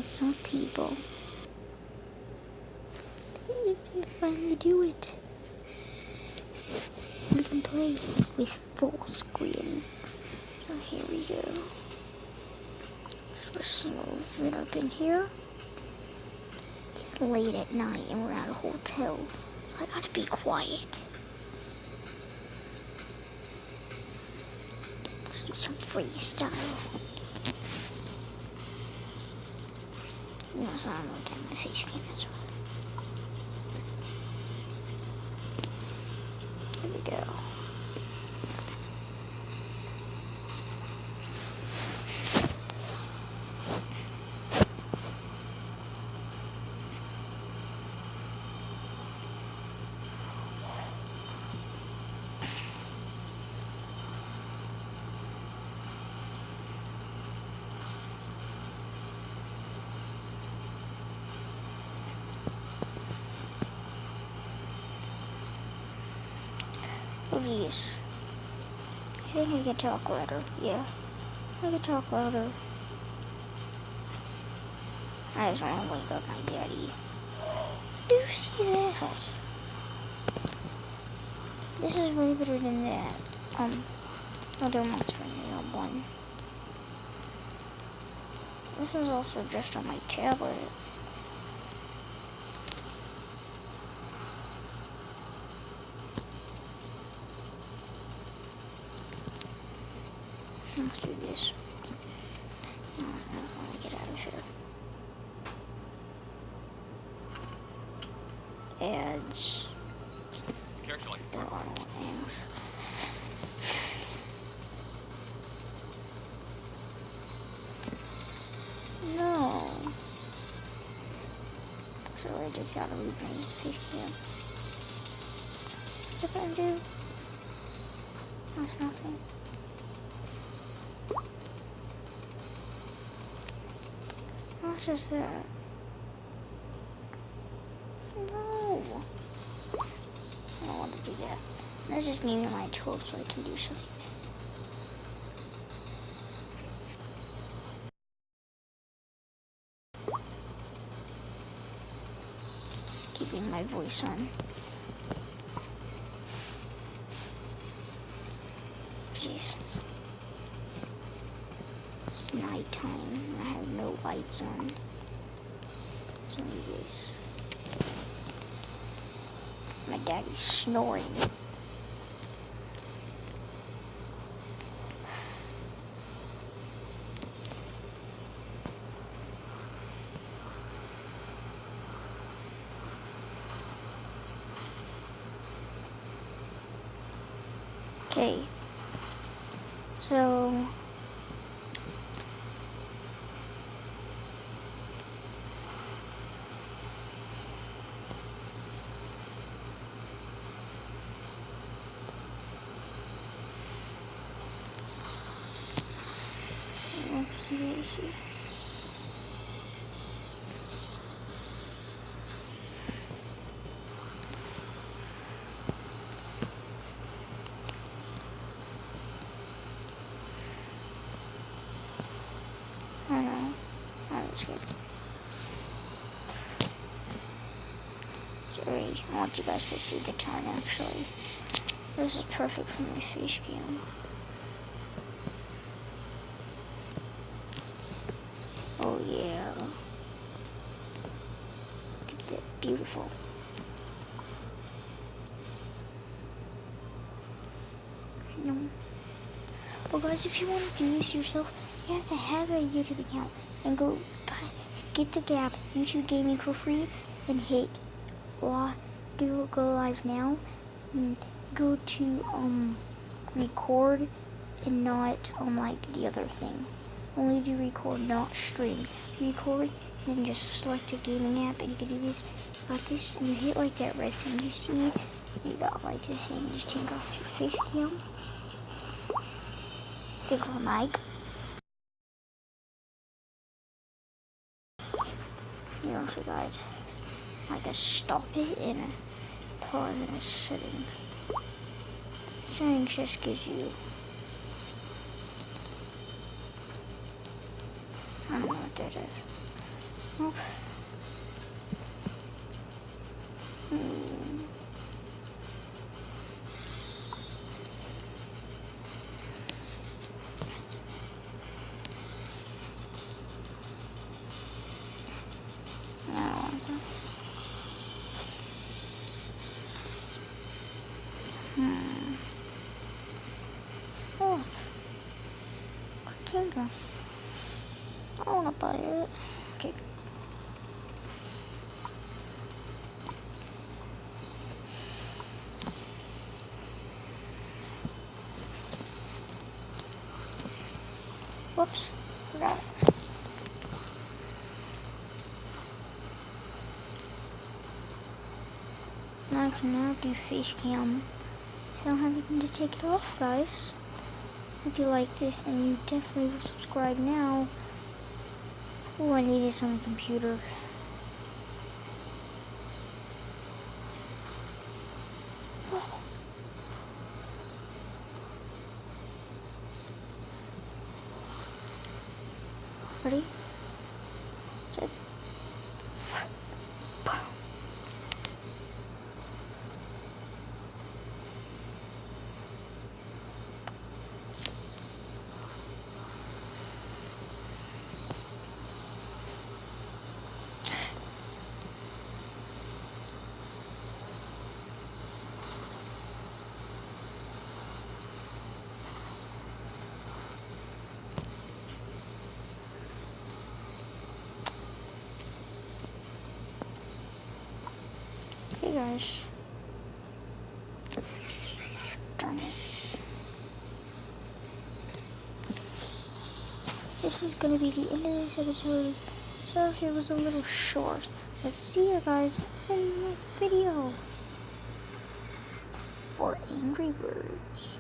some people. They finally do it. We can play with full screen. So here we go. So we're moving up in here. It's late at night and we're at a hotel. So I gotta be quiet. Let's do some freestyle. No, so I'm looking at my face cam as well. Here we go. Please. I think I can talk louder. Yeah, I can talk louder. I just want to wake up my daddy. Do you see that? This is way better than that. Other Monster Hunter 1. This is also just on my tablet. Let's do this. I want to get out of here. Ads. There are no things. No. So I just gotta leave my face cam. What's it gonna do? That's nothing. What's just that? No. I don't want to do that. Let's just give me my tool so I can do something. Keeping my voice on. Jeez. It's nighttime. I have no lights on. So anyways. My daddy's snoring. Okay. So oopsie. I don't know. I'm just kidding. Sorry, I want you guys to see the time actually. This is perfect for my face cam. Oh yeah. Look at that, beautiful. No. Well guys, if you want to do this yourself, you have to have a YouTube account and go get the Gap YouTube Gaming for free and hit go live now and go to record and not like the other thing. Only do record, not stream. Record and then just select a gaming app and you can do this. Got this and you hit like that red thing you see. You got like this thing. Just take off your face cam. Take off the mic. You also got like a stop it and a pause and a setting. Settings just gives you, I don't know what that is. Oh. I don't want that. Oh, Kinga. I don't want to buy it. Okay. Whoops, forgot it. Now I can now do face cam. So I'm having to take it off, guys. If you like this, and you definitely will subscribe now. Oh, I need this on the computer. Oh. Ready? Set. Hey guys. Darn it. This is gonna be the end of this episode. So if it was a little short, let's see you guys in the next video for Angry Birds.